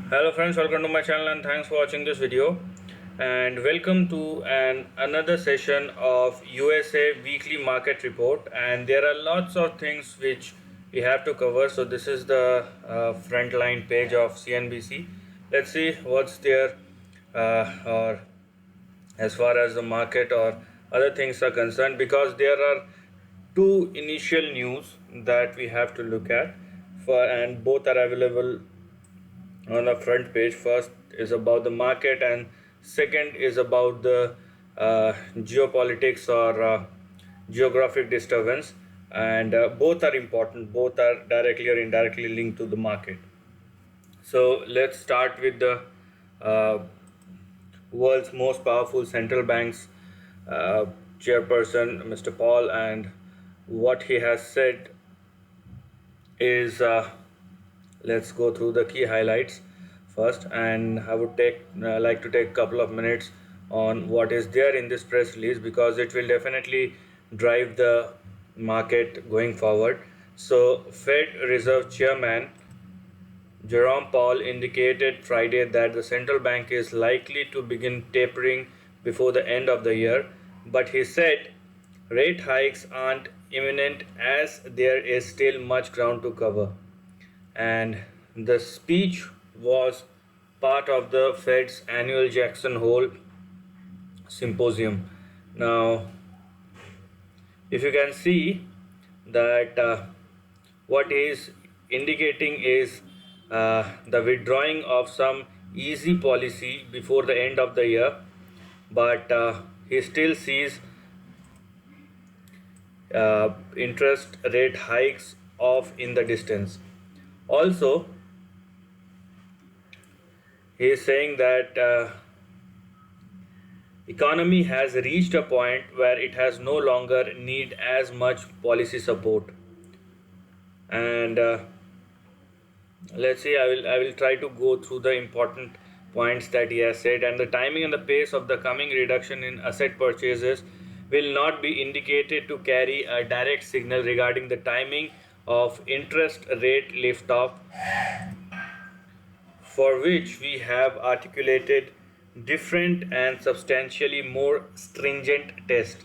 Hello friends, welcome to my channel and thanks for watching this video, and welcome to another session of USA weekly market report. And there are lots of things which we have to cover. So this is the frontline page of CNBC. Let's see what's there, or as far as the market or other things are concerned, because there are two initial news that we have to look at and both are available on the front page. First is about the market, and second is about the geopolitics or geographic disturbance. And both are important, both are directly or indirectly linked to the market. So let's start with the uh, world's most powerful central bank's uh, chairperson, Mr. Powell, and what he has said is, let's go through the key highlights first. And I would like to take a couple of minutes on what is there in this press release, because it will definitely drive the market going forward. So Fed Reserve Chairman Jerome Powell indicated Friday that the central bank is likely to begin tapering before the end of the year, but he said rate hikes aren't imminent as there is still much ground to cover. And the speech was part of the Fed's annual Jackson Hole symposium. Now, if you can see that what is indicating is the withdrawing of some easy policy before the end of the year, but he still sees interest rate hikes off in the distance. Also, he is saying that economy has reached a point where it has no longer need as much policy support. And let's see, I will try to go through the important points that he has said. And the timing and the pace of the coming reduction in asset purchases will not be indicated to carry a direct signal regarding the timing of interest rate lift off, for which we have articulated different and substantially more stringent tests.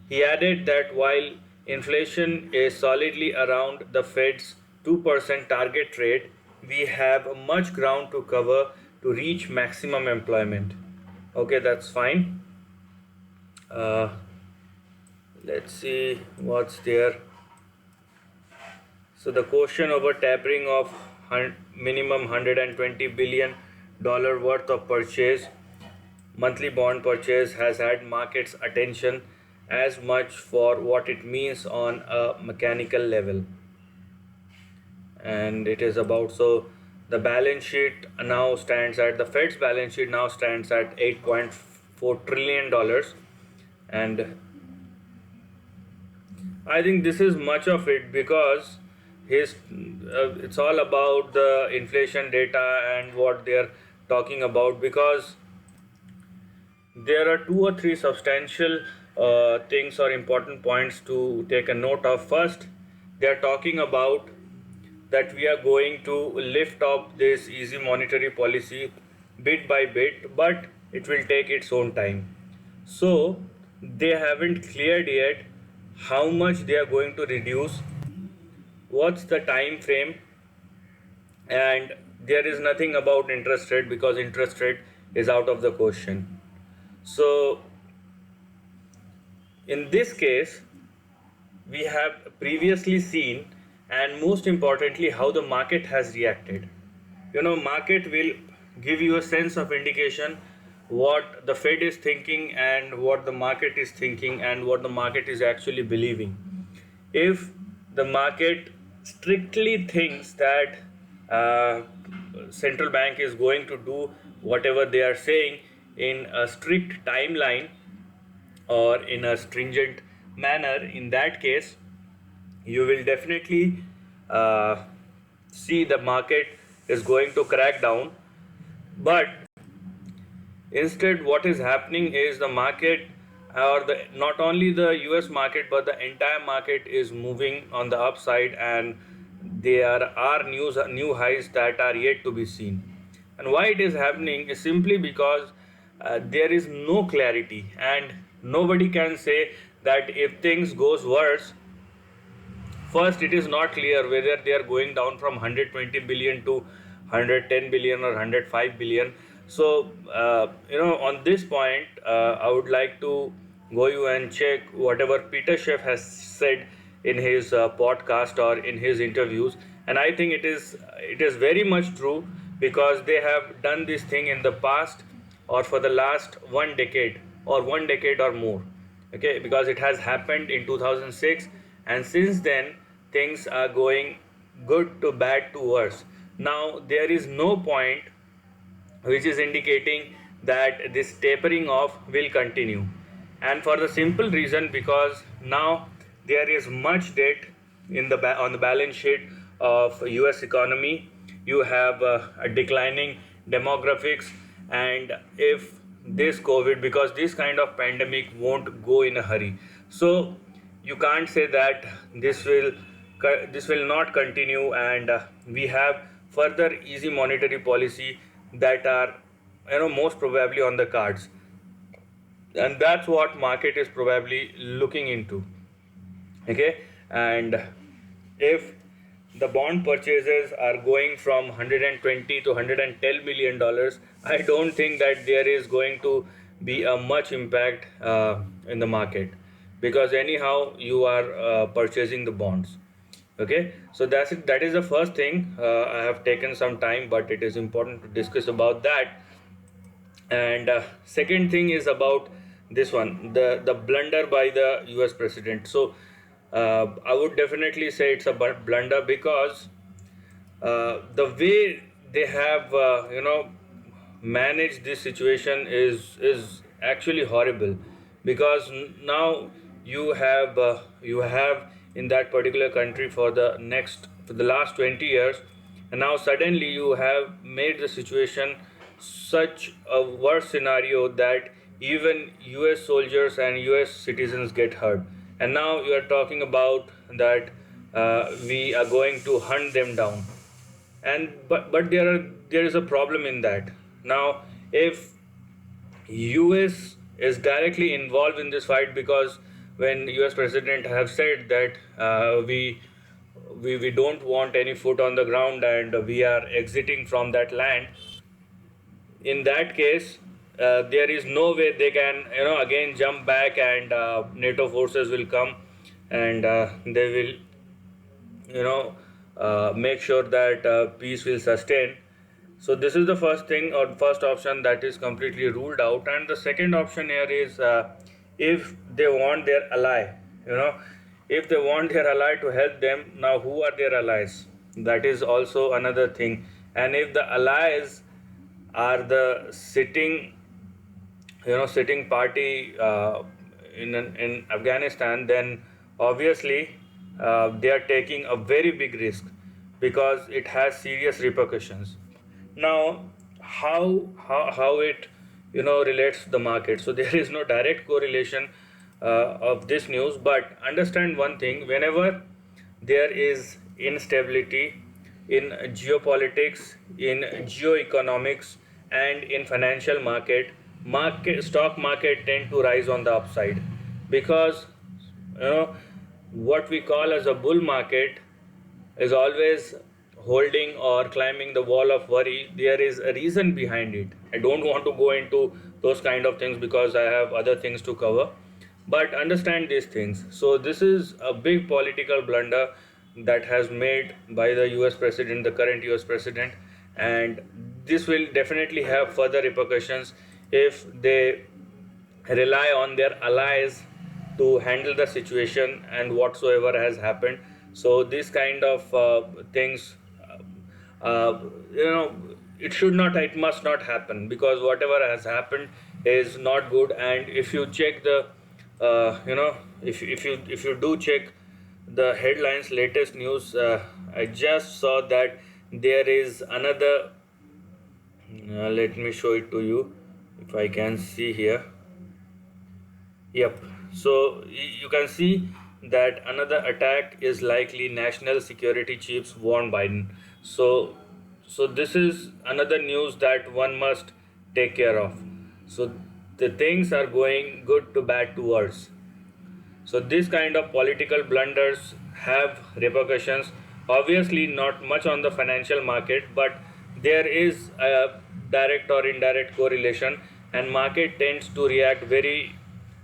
He added that while inflation is solidly around the Fed's 2% target rate, we have much ground to cover to reach maximum employment. Okay, that's fine. Uh, let's see what's there. So the question over tapering of minimum $120 billion worth of purchase, monthly bond purchase, has had markets attention as much for what it means on a mechanical level. And it is about, so the balance sheet now stands at, the Fed's balance sheet now stands at $8.4 trillion. And I think this is much of it, because it's all about the inflation data and what they're talking about, because there are two or three substantial things or important points to take a note of. First, they are talking about that we are going to lift up this easy monetary policy bit by bit, but it will take its own time. So they haven't cleared yet how much they are going to reduce, what's the time frame, and there is nothing about interest rate, because interest rate is out of the question. So in this case, we have previously seen, and most importantly, how the market has reacted. Market will give you a sense of indication what the Fed is thinking and what the market is thinking and what the market is actually believing. If the market strictly thinks that central bank is going to do whatever they are saying in a strict timeline or in a stringent manner, in that case you will definitely see the market is going to crack down. But instead, what is happening is the market, or the not only the US market but the entire market, is moving on the upside, and there are new highs that are yet to be seen. And why it is happening is simply because there is no clarity, and nobody can say that if things goes worse. First, it is not clear whether they are going down from 120 billion to 110 billion or 105 billion. So, on this point, I would like to go you and check whatever Peter Schiff has said in his podcast or in his interviews, and I think it is very much true, because they have done this thing in the past or for the last 1 decade or 1 decade or more. Okay, because it has happened in 2006, and since then things are going good to bad to worse. Now there is no point which is indicating that this tapering off will continue, and for the simple reason, because now there is much debt on the balance sheet of US economy. You have a declining demographics, and if this COVID, because this kind of pandemic won't go in a hurry, so you can't say that this will not continue, and we have further easy monetary policy that are most probably on the cards, and that's what market is probably looking into. Okay, and if the bond purchases are going from 120 to 110 million dollars, I don't think that there is going to be a much impact in the market, because anyhow you are purchasing the bonds. Okay, so that's it. That is the first thing. I have taken some time, but it is important to discuss about that. And second thing is about this one, the blunder by the US president. So I would definitely say it's a blunder, because the way they have managed this situation is actually horrible, because now you have in that particular country for the last 20 years, and now suddenly you have made the situation such a worse scenario that even US soldiers and US citizens get hurt, and now you are talking about that we are going to hunt them down. And but there is a problem in that. Now if US is directly involved in this fight, because when US president have said that we don't want any foot on the ground and we are exiting from that land, in that case there is no way they can again jump back, and NATO forces will come, and they will make sure that peace will sustain. So this is the first thing, or first option, that is completely ruled out. And the second option here is, if they want their ally, you know if they want their ally to help them, now who are their allies? That is also another thing. And if the allies are the sitting party in Afghanistan, then obviously they are taking a very big risk, because it has serious repercussions. Now, how it relates to the market? So there is no direct correlation of this news, but understand one thing: whenever there is instability in geopolitics, in geoeconomics, and in financial stock market tend to rise on the upside, because you know what we call as a bull market is always holding or climbing the wall of worry. There is a reason behind it. I don't want to go into those kind of things, because I have other things to cover, but understand these things. So this is a big political blunder that has made by the US president, the current US president, and this will definitely have further repercussions if they rely on their allies to handle the situation and whatsoever has happened. So these kind of things, uh, you know, it must not happen, because whatever has happened is not good. And if you check if you do check the headlines, latest news, I just saw that there is another. Let me show it to you if I can see here. Yep. So you can see that another attack is likely, national security chiefs warn Biden. So So this is another news that one must take care of. So the things are going good to bad to worse. So this kind of political blunders have repercussions. Obviously, not much on the financial market, but there is a direct or indirect correlation, and market tends to react very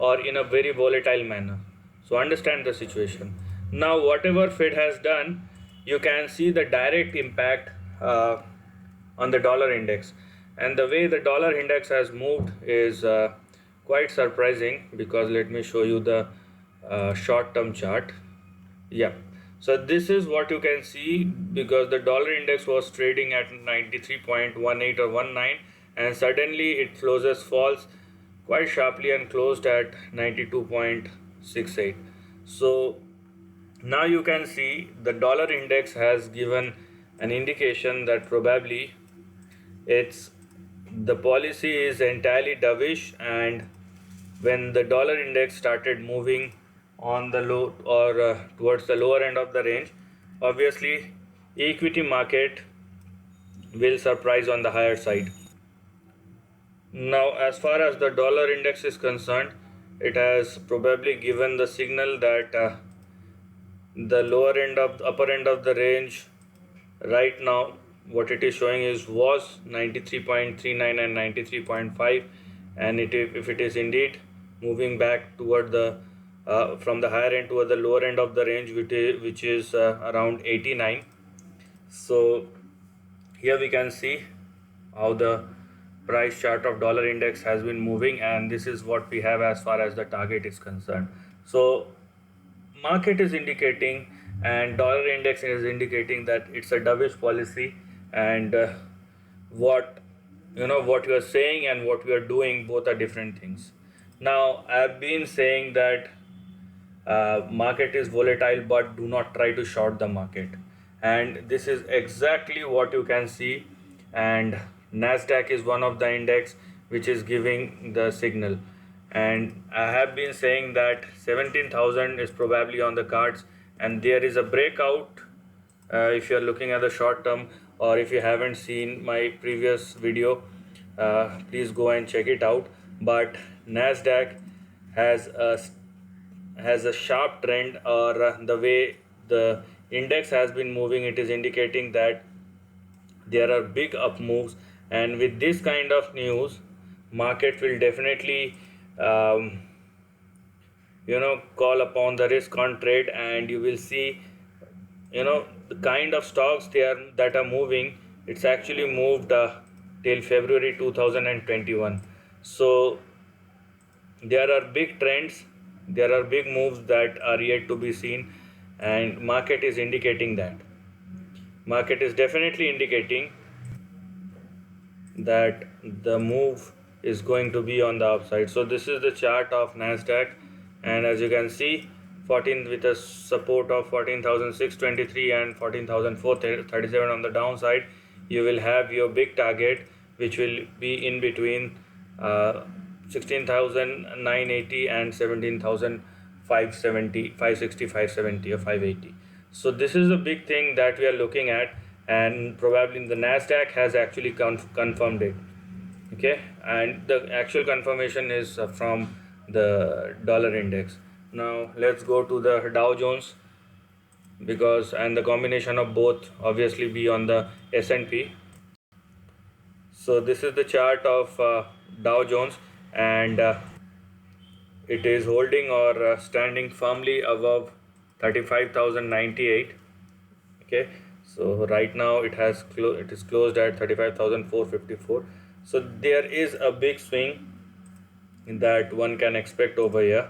or in a very volatile manner. So understand the situation. Now, whatever Fed has done, you can see the direct impact on the dollar index, and the way the dollar index has moved is quite surprising, because let me show you the short-term chart. Yeah, so this is what you can see, because the dollar index was trading at 93.18 or 19, and suddenly it falls quite sharply and closed at 92.68. So now you can see the dollar index has given an indication that probably it's the policy is entirely dovish, and when the dollar index started moving on the low or towards the lower end of the range, obviously equity market will surprise on the higher side. Now, as far as the dollar index is concerned, it has probably given the signal that the lower end of upper end of the range right now, what it is showing is was 93.39 and 93.5, and if it is indeed moving back toward the from the higher end toward the lower end of the range, which is around 89. So here we can see how the price chart of dollar index has been moving, and this is what we have as far as the target is concerned. So market is indicating and dollar index is indicating that it's a dovish policy, and what what you are saying and what we are doing, both are different things. Now, I've been saying that market is volatile, but do not try to short the market, and this is exactly what you can see. And nasdaq is one of the index which is giving the signal, and I have been saying that 17,000 is probably on the cards, and there is a breakout. If you are looking at the short term, or if you haven't seen my previous video, please go and check it out. But nasdaq has a sharp trend, or the way the index has been moving, it is indicating that there are big up moves, and with this kind of news, market will definitely call upon the risk on trade, and you will see the kind of stocks that are moving. It's actually moved till February 2021. So there are big trends, there are big moves that are yet to be seen, and market is indicating that. Market is definitely indicating that the move is going to be on the upside. So this is the chart of nasdaq, and as you can see, 14 with a support of 14,623 and 14,437 on the downside. You will have your big target, which will be in between 16,980 and 17,570, 560, 570 or 580. So this is the big thing that we are looking at, and probably the nasdaq has actually confirmed it. Okay, and the actual confirmation is from the dollar index. Now let's go to the Dow Jones, and the combination of both obviously be on the S&P. So this is the chart of Dow Jones, and it is holding or standing firmly above 35,098. Okay, so right now it is closed at 35,454. So there is a big swing that one can expect over here.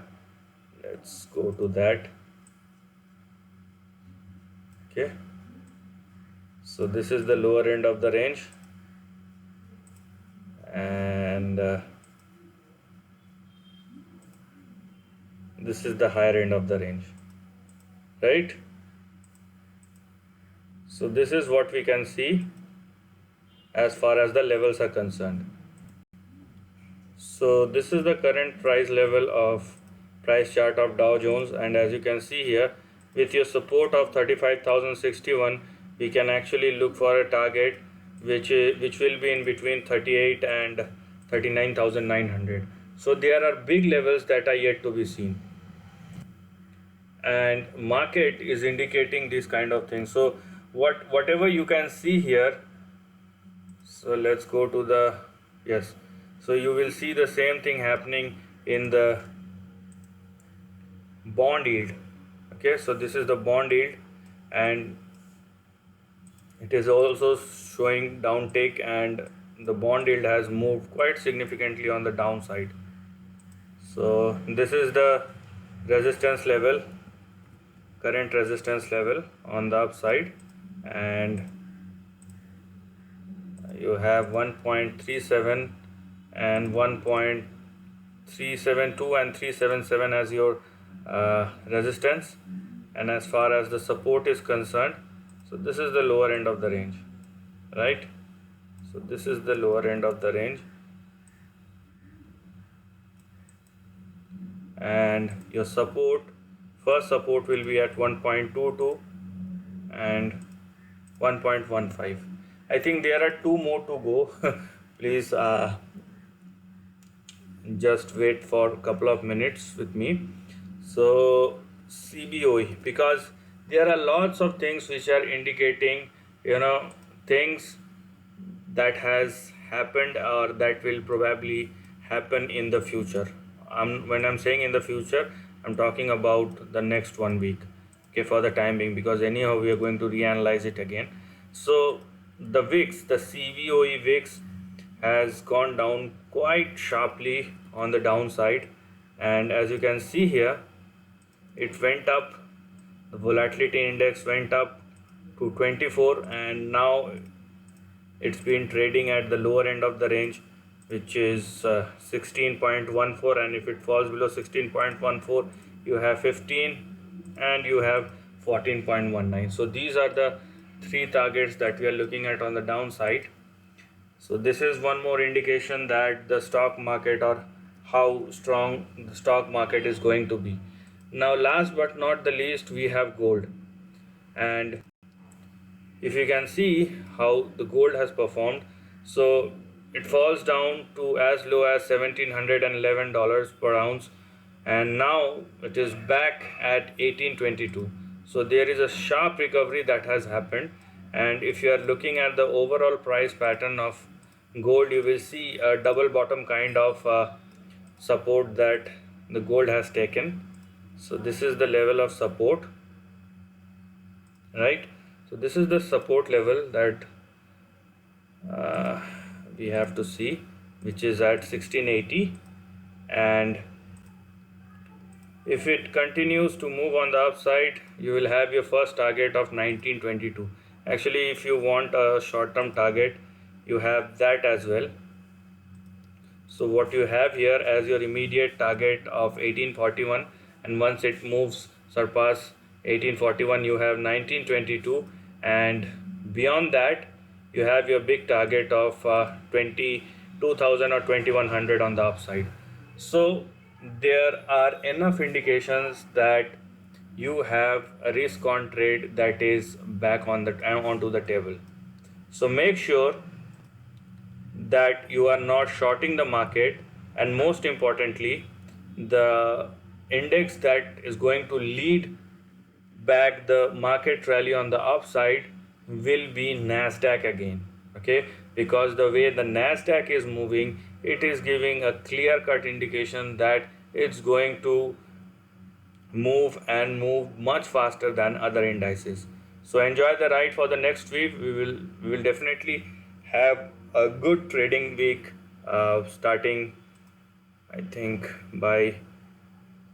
Let's go to that. Okay, so this is the lower end of the range, and this is the higher end of the range, right? So this is what we can see as far as the levels are concerned. So this is the current price level of price chart of Dow Jones, and as you can see here, with your support of 35,061, we can actually look for a target which will be in between 38 and 39,900. So there are big levels that are yet to be seen, and market is indicating these kind of things. So whatever you can see here, so let's go to the, yes, so you will see the same thing happening in the bond yield. Okay, so this is the bond yield, and it is also showing downtake, and the bond yield has moved quite significantly on the downside. So this is the resistance level, current resistance level on the upside, and you have 1.37 and 1.372 and 377 as your resistance. And as far as the support is concerned, so this is the lower end of the range, right? So this is the lower end of the range, and your support, first support will be at 1.22 and 1.15. I think there are two more to go. Please just wait for a couple of minutes with me. So CBOE, because there are lots of things which are indicating, things that has happened or that will probably happen in the future. When I'm saying in the future, I'm talking about the next 1 week, okay, for the time being, because anyhow we are going to reanalyze it again. So the VIX, the CBOE VIX has gone down quite sharply on the downside, and as you can see here, it went up, the volatility index went up to 24, and now it's been trading at the lower end of the range, which is 16.14, and if it falls below 16.14, you have 15 and you have 14.19. so these are the three targets that we are looking at on the downside. So this is one more indication that the stock market, or how strong the stock market is going to be. Now last but not the least, we have gold, and if you can see how the gold has performed, so it falls down to as low as $1,711 per ounce, and now it is back at 1822. So there is a sharp recovery that has happened, and if you are looking at the overall price pattern of gold, you will see a double bottom kind of support that the gold has taken. So this is the level of support, right? So this is the support level that we have to see, which is at 1680, and if it continues to move on the upside, you will have your first target of 1922. Actually, if you want a short-term target, you have that as well. So what you have here as your immediate target of 1841, and once it moves surpass 1841, you have 1922, and beyond that you have your big target of 22,000 or 2100 on the upside. So there are enough indications that you have a risk on trade that is back on the onto the table. So make sure that you are not shorting the market, and most importantly, the index that is going to lead back the market rally on the upside will be nasdaq again, okay, because the way the nasdaq is moving, it is giving a clear cut indication that it's going to move, and move much faster than other indices. So enjoy the ride for the next week. We will definitely have a good trading week starting, I think, by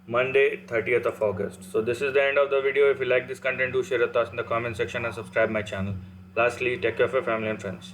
Monday 30th of August. So this is the end of the video. If you like this content, do share your thoughts in the comment section and subscribe my channel. Lastly, take care of your family and friends.